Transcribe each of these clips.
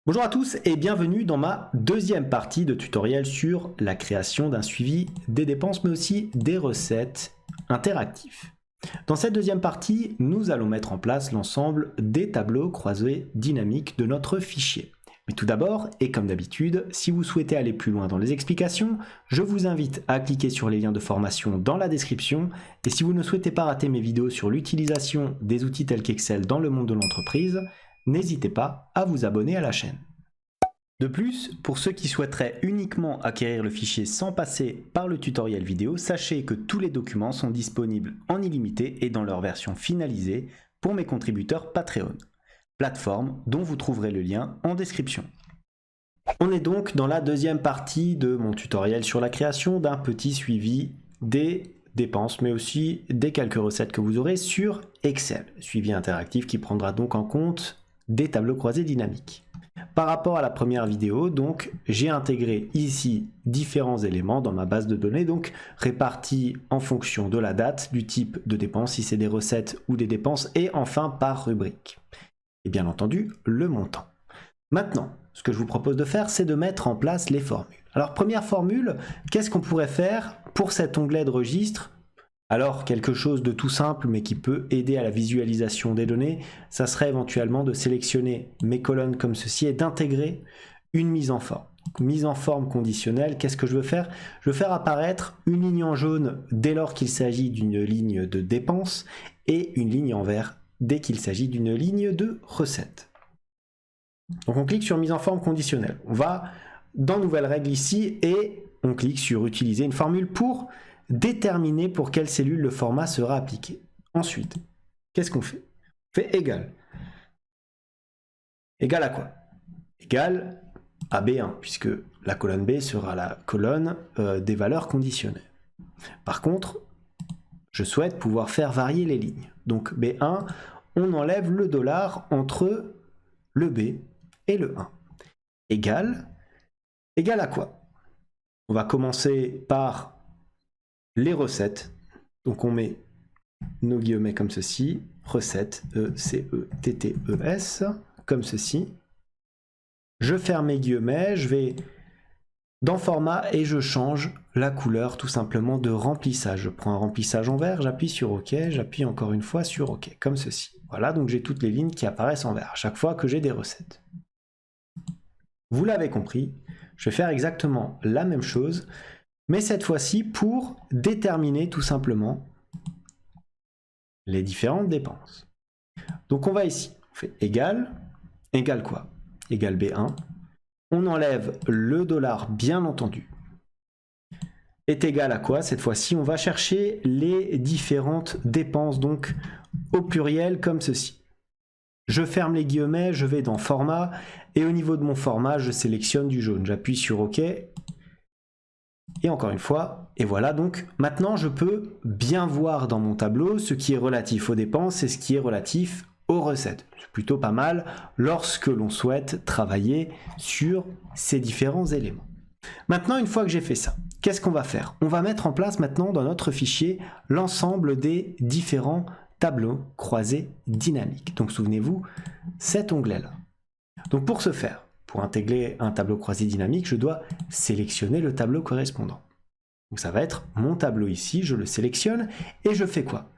Bonjour à tous et bienvenue dans ma deuxième partie de tutoriel sur la création d'un suivi des dépenses mais aussi des recettes interactifs. Dans cette deuxième partie, nous allons mettre en place l'ensemble des tableaux croisés dynamiques de notre fichier. Mais tout d'abord, et comme d'habitude, si vous souhaitez aller plus loin dans les explications, je vous invite à cliquer sur les liens de formation dans la description. Et si vous ne souhaitez pas rater mes vidéos sur l'utilisation des outils tels qu'Excel dans le monde de l'entreprise, n'hésitez pas à vous abonner à la chaîne. De plus, pour ceux qui souhaiteraient uniquement acquérir le fichier sans passer par le tutoriel vidéo, sachez que tous les documents sont disponibles en illimité et dans leur version finalisée pour mes contributeurs Patreon, plateforme dont vous trouverez le lien en description. On est donc dans la deuxième partie de mon tutoriel sur la création d'un petit suivi des dépenses mais aussi des quelques recettes que vous aurez sur Excel. Suivi interactif qui prendra donc en compte des tableaux croisés dynamiques. Par rapport à la première vidéo, donc, j'ai intégré ici différents éléments dans ma base de données, donc répartis en fonction de la date, du type de dépense, si c'est des recettes ou des dépenses, et enfin par rubrique. Et bien entendu, le montant. Maintenant, ce que je vous propose de faire, c'est de mettre en place les formules. Alors, première formule, qu'est-ce qu'on pourrait faire pour cet onglet de registre ? Alors, quelque chose de tout simple, mais qui peut aider à la visualisation des données, ça serait éventuellement de sélectionner mes colonnes comme ceci et d'intégrer une mise en forme. Mise en forme conditionnelle, qu'est-ce que je veux faire? Je veux faire apparaître une ligne en jaune dès lors qu'il s'agit d'une ligne de dépenses et une ligne en vert dès qu'il s'agit d'une ligne de recettes. Donc on clique sur mise en forme conditionnelle. On va dans nouvelle règle ici et on clique sur utiliser une formule pour déterminer pour quelle cellule le format sera appliqué. Ensuite, qu'est-ce qu'on fait? On fait égal. Égal à quoi? Égal à B1, puisque la colonne B sera la colonne des valeurs conditionnelles. Par contre, je souhaite pouvoir faire varier les lignes. Donc B1, on enlève le dollar entre le B et le 1. Égal à quoi? On va commencer par les recettes, donc on met nos guillemets comme ceci, recettes, E-C-E-T-T-E-S, comme ceci. Je ferme mes guillemets, je vais dans format et je change la couleur tout simplement de remplissage. Je prends un remplissage en vert, j'appuie sur OK, j'appuie encore une fois sur OK, comme ceci. Voilà, donc j'ai toutes les lignes qui apparaissent en vert à chaque fois que j'ai des recettes. Vous l'avez compris, je vais faire exactement la même chose, mais cette fois-ci pour déterminer tout simplement les différentes dépenses. Donc on va ici, on fait égal quoi? Égal B1. On enlève le dollar bien entendu. Est égal à quoi? Cette fois-ci, on va chercher les différentes dépenses, donc au pluriel comme ceci. Je ferme les guillemets, je vais dans format et au niveau de mon format, je sélectionne du jaune. J'appuie sur OK. Et encore une fois, et voilà, donc maintenant je peux bien voir dans mon tableau ce qui est relatif aux dépenses et ce qui est relatif aux recettes. C'est plutôt pas mal lorsque l'on souhaite travailler sur ces différents éléments. Maintenant, une fois que j'ai fait ça, qu'est-ce qu'on va faire? On va mettre en place maintenant dans notre fichier l'ensemble des différents tableaux croisés dynamiques. Donc souvenez-vous, cet onglet-là. Donc pour ce faire, pour intégrer un tableau croisé dynamique, je dois sélectionner le tableau correspondant. Donc ça va être mon tableau ici, je le sélectionne et je fais quoi?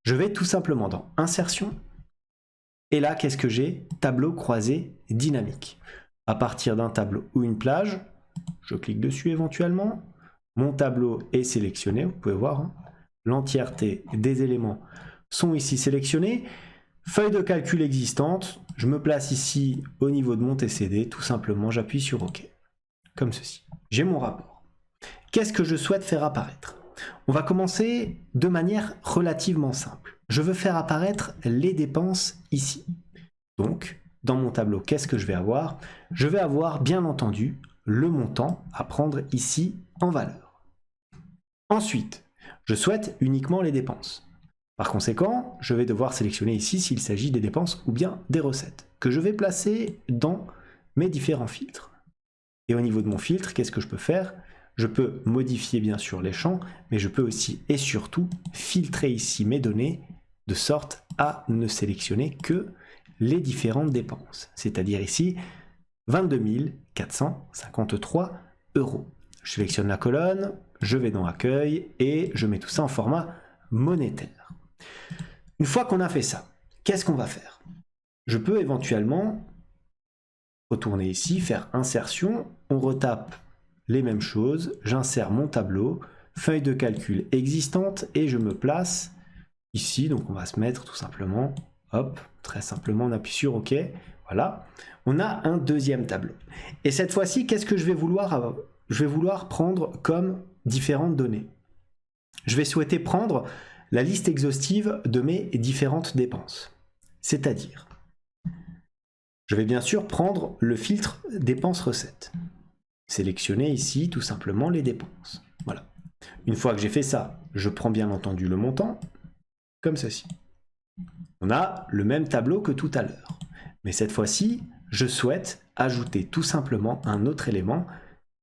Je vais tout simplement dans Insertion et là, qu'est-ce que j'ai? Tableau croisé dynamique. À partir d'un tableau ou une plage, je clique dessus éventuellement. Mon tableau est sélectionné, vous pouvez voir, hein. L'entièreté des éléments sont ici sélectionnés. Feuille de calcul existante, je me place ici au niveau de mon TCD, tout simplement j'appuie sur OK, comme ceci. J'ai mon rapport. Qu'est-ce que je souhaite faire apparaître? On va commencer de manière relativement simple. Je veux faire apparaître les dépenses ici. Donc, dans mon tableau, qu'est-ce que je vais avoir? Je vais avoir, bien entendu, le montant à prendre ici en valeur. Ensuite, je souhaite uniquement les dépenses. Par conséquent, je vais devoir sélectionner ici s'il s'agit des dépenses ou bien des recettes, que je vais placer dans mes différents filtres. Et au niveau de mon filtre, qu'est-ce que je peux faire? Je peux modifier bien sûr les champs, mais je peux aussi et surtout filtrer ici mes données de sorte à ne sélectionner que les différentes dépenses. C'est-à-dire ici, 22 453 €. Je sélectionne la colonne, je vais dans Accueil et je mets tout ça en format monétaire. Une fois qu'on a fait ça, qu'est-ce qu'on va faire? Je peux éventuellement retourner ici, faire Insertion, on retape les mêmes choses, j'insère mon tableau, feuille de calcul existante et je me place ici, donc on va se mettre tout simplement, hop, très simplement on appuie sur OK, voilà, on a un deuxième tableau. Et cette fois-ci, qu'est-ce que je vais vouloir prendre comme différentes données? Je vais souhaiter prendre la liste exhaustive de mes différentes dépenses, c'est-à-dire, je vais bien sûr prendre le filtre dépenses-recettes. Sélectionner ici tout simplement les dépenses. Voilà. Une fois que j'ai fait ça, je prends bien entendu le montant, comme ceci. On a le même tableau que tout à l'heure. Mais cette fois-ci, je souhaite ajouter tout simplement un autre élément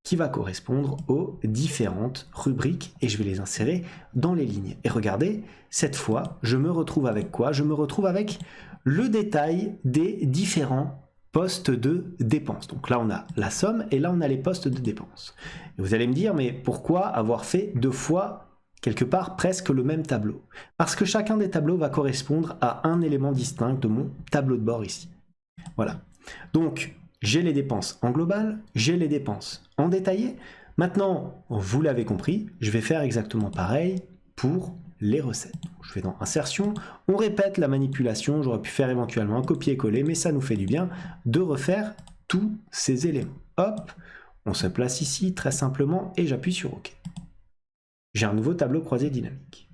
qui va correspondre aux différentes rubriques et je vais les insérer dans les lignes. Et regardez, cette fois, je me retrouve avec quoi? Je me retrouve avec le détail des différents postes de dépenses. Donc là, on a la somme et là, on a les postes de dépenses. Et vous allez me dire, mais pourquoi avoir fait deux fois, quelque part, presque le même tableau? Parce que chacun des tableaux va correspondre à un élément distinct de mon tableau de bord ici. Voilà. Donc, j'ai les dépenses en global, j'ai les dépenses en détaillé. Maintenant, vous l'avez compris, je vais faire exactement pareil pour les recettes. Je vais dans Insertion, on répète la manipulation, j'aurais pu faire éventuellement un copier-coller, mais ça nous fait du bien de refaire tous ces éléments. Hop, on se place ici très simplement et j'appuie sur OK. J'ai un nouveau tableau croisé dynamique.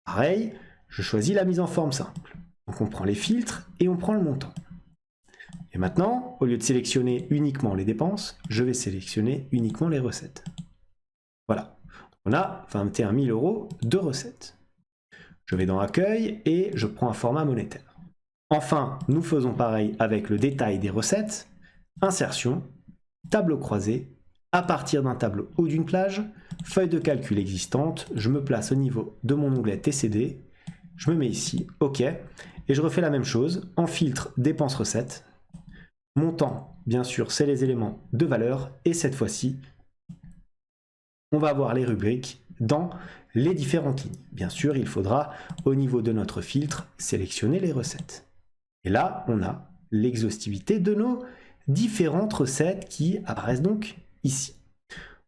Pareil, je choisis la mise en forme simple. Donc on prend les filtres et on prend le montant. Et maintenant, au lieu de sélectionner uniquement les dépenses, je vais sélectionner uniquement les recettes. Voilà, on a 21 000 € de recettes. Je vais dans Accueil et je prends un format monétaire. Enfin, nous faisons pareil avec le détail des recettes. Insertion, tableau croisé, à partir d'un tableau ou d'une plage, feuille de calcul existante, je me place au niveau de mon onglet TCD, je me mets ici, OK, et je refais la même chose en filtre dépenses recettes. Montant, bien sûr, c'est les éléments de valeur, et cette fois-ci, on va avoir les rubriques dans les différentes lignes. Bien sûr, il faudra, au niveau de notre filtre, sélectionner les recettes. Et là, on a l'exhaustivité de nos différentes recettes qui apparaissent donc ici.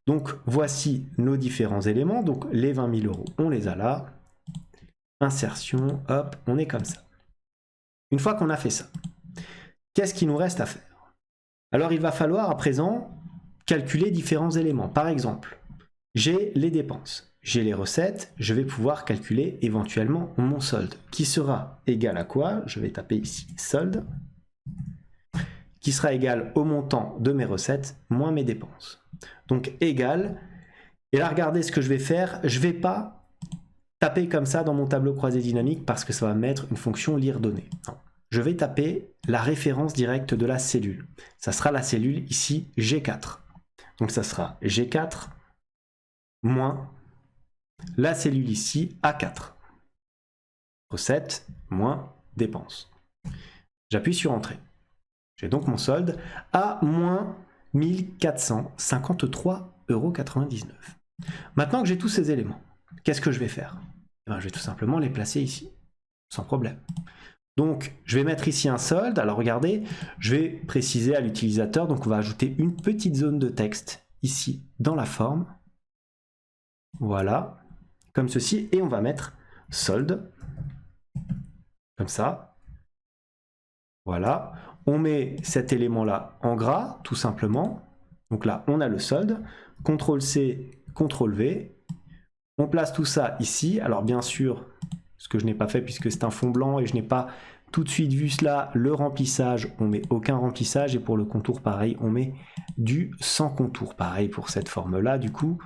Donc, voici nos différents éléments. Donc, les 20 000 €, on les a là. Insertion, hop, on est comme ça. Une fois qu'on a fait ça, qu'est-ce qu'il nous reste à faire? Alors, il va falloir à présent calculer différents éléments. Par exemple, j'ai les dépenses, j'ai les recettes, je vais pouvoir calculer éventuellement mon solde, qui sera égal à quoi? Je vais taper ici solde, qui sera égal au montant de mes recettes moins mes dépenses. Donc égal, et là regardez ce que je vais faire, je ne vais pas taper comme ça dans mon tableau croisé dynamique parce que ça va mettre une fonction lire données. Non. Je vais taper la référence directe de la cellule. Ça sera la cellule ici G4. Donc ça sera G4 moins la cellule ici A4. Recettes moins dépenses. J'appuie sur Entrée. J'ai donc mon solde à moins 1453,99 €. Maintenant que j'ai tous ces éléments, qu'est-ce que je vais faire? Je vais tout simplement les placer ici, sans problème. Donc, je vais mettre ici un solde. Alors, regardez, je vais préciser à l'utilisateur. Donc, on va ajouter une petite zone de texte ici dans la forme. Voilà, comme ceci. Et on va mettre solde, comme ça. Voilà. On met cet élément-là en gras, tout simplement. Donc là, on a le solde. CTRL-C, CTRL-V. On place tout ça ici. Alors, bien sûr, ce que je n'ai pas fait puisque c'est un fond blanc et je n'ai pas tout de suite vu cela, le remplissage, on met aucun remplissage et pour le contour, pareil, on met du sans contour. Pareil pour cette forme-là, du coup,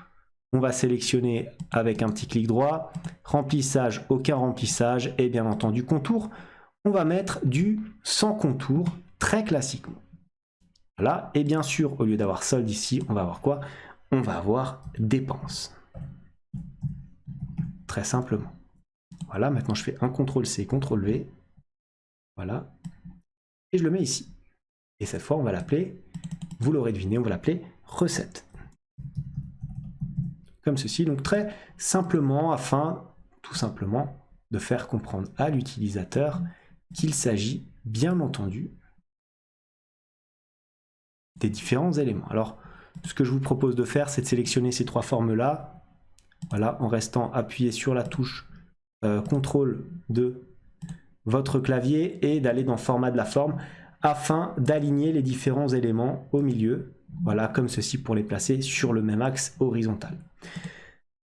on va sélectionner avec un petit clic droit, remplissage, aucun remplissage et bien entendu contour. On va mettre du sans contour très classiquement. Voilà, et bien sûr, au lieu d'avoir solde ici, on va avoir quoi? On va avoir dépenses. Très simplement. Voilà, maintenant je fais un CTRL-C, CTRL-V. Voilà. Et je le mets ici. Et cette fois, on va l'appeler vous l'aurez deviné, on va l'appeler recette. Comme ceci, donc très simplement, afin tout simplement de faire comprendre à l'utilisateur qu'il s'agit bien entendu des différents éléments. Alors, ce que je vous propose de faire, c'est de sélectionner ces trois formes-là, voilà, en restant appuyé sur la touche CTRL de votre clavier et d'aller dans format de la forme afin d'aligner les différents éléments au milieu, voilà, comme ceci pour les placer sur le même axe horizontal.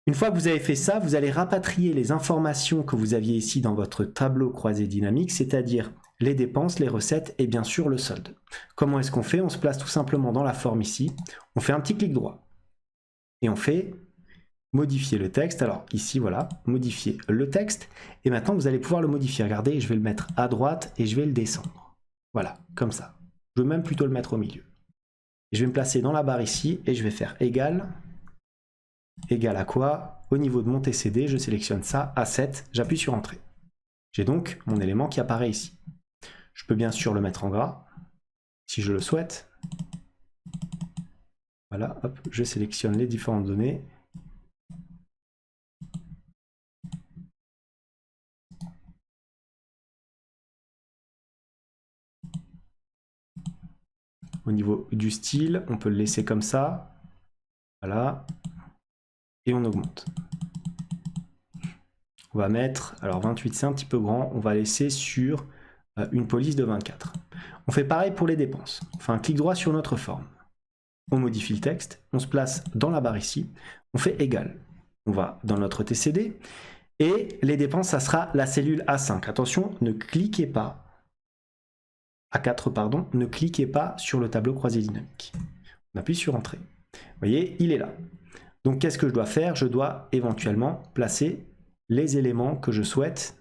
Une fois que vous avez fait ça, vous allez rapatrier les informations que vous aviez ici dans votre tableau croisé dynamique, c'est-à-dire les dépenses, les recettes et bien sûr le solde. Comment est-ce qu'on fait? On se place tout simplement dans la forme ici, on fait un petit clic droit et on fait modifier le texte. Alors ici, voilà, modifier le texte et maintenant vous allez pouvoir le modifier. Regardez, je vais le mettre à droite et je vais le descendre. Voilà, comme ça. Je veux même plutôt le mettre au milieu. Je vais me placer dans la barre ici et je vais faire égal à quoi? Au niveau de mon TCD, je sélectionne ça, A7, j'appuie sur Entrée. J'ai donc mon élément qui apparaît ici. Je peux bien sûr le mettre en gras, si je le souhaite. Voilà, hop, je sélectionne les différentes données. Au niveau du style, on peut le laisser comme ça. Voilà. Et on augmente. On va mettre, alors 28 c'est un petit peu grand, on va laisser sur une police de 24. On fait pareil pour les dépenses. On fait un clic droit sur notre forme. On modifie le texte, on se place dans la barre ici, on fait égal. On va dans notre TCD et les dépenses, ça sera la cellule A5. Attention, ne cliquez pas, A4 pardon, ne cliquez pas sur le tableau croisé dynamique. On appuie sur Entrée. Vous voyez, il est là. Donc qu'est-ce que je dois faire? Je dois éventuellement placer les éléments que je souhaite.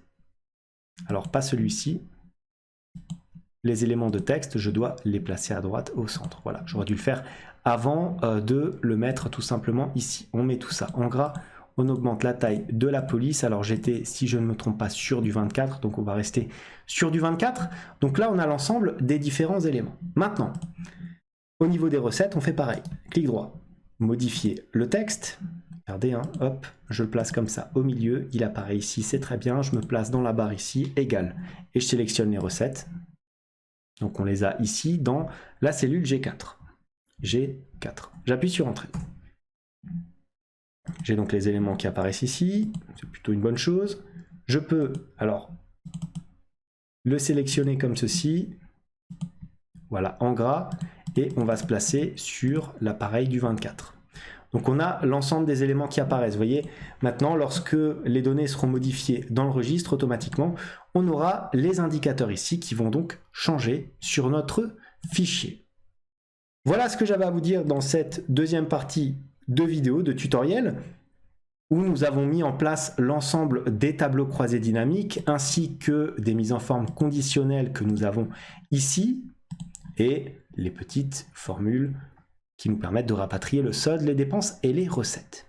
Alors pas celui-ci. Les éléments de texte, je dois les placer à droite au centre. Voilà, j'aurais dû le faire avant de le mettre tout simplement ici. On met tout ça en gras, on augmente la taille de la police. Alors j'étais, si je ne me trompe pas, sur du 24, donc on va rester sur du 24. Donc là, on a l'ensemble des différents éléments. Maintenant, au niveau des recettes, on fait pareil. Clic droit, modifier le texte. Regardez, hein, hop, je le place comme ça au milieu. Il apparaît ici, c'est très bien. Je me place dans la barre ici, égal. Et je sélectionne les recettes. Donc on les a ici dans la cellule G4. G4. J'appuie sur Entrée. J'ai donc les éléments qui apparaissent ici. C'est plutôt une bonne chose. Je peux alors le sélectionner comme ceci. Voilà, en gras. Et on va se placer sur l'appareil du 24. Donc on a l'ensemble des éléments qui apparaissent. Vous voyez, maintenant, lorsque les données seront modifiées dans le registre, automatiquement, on aura les indicateurs ici qui vont donc changer sur notre fichier. Voilà ce que j'avais à vous dire dans cette deuxième partie de vidéo, de tutoriel, où nous avons mis en place l'ensemble des tableaux croisés dynamiques, ainsi que des mises en forme conditionnelles que nous avons ici, et les petites formules qui nous permettent de rapatrier le solde, les dépenses et les recettes.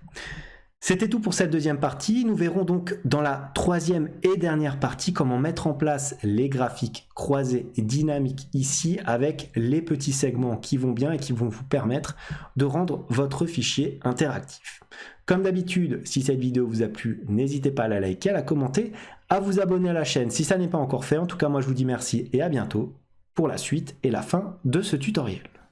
C'était tout pour cette deuxième partie. Nous verrons donc dans la troisième et dernière partie comment mettre en place les graphiques croisés et dynamiques ici avec les petits segments qui vont bien et qui vont vous permettre de rendre votre fichier interactif. Comme d'habitude, si cette vidéo vous a plu, n'hésitez pas à la liker, à la commenter, à vous abonner à la chaîne si ça n'est pas encore fait. En tout cas, moi je vous dis merci et à bientôt pour la suite et la fin de ce tutoriel.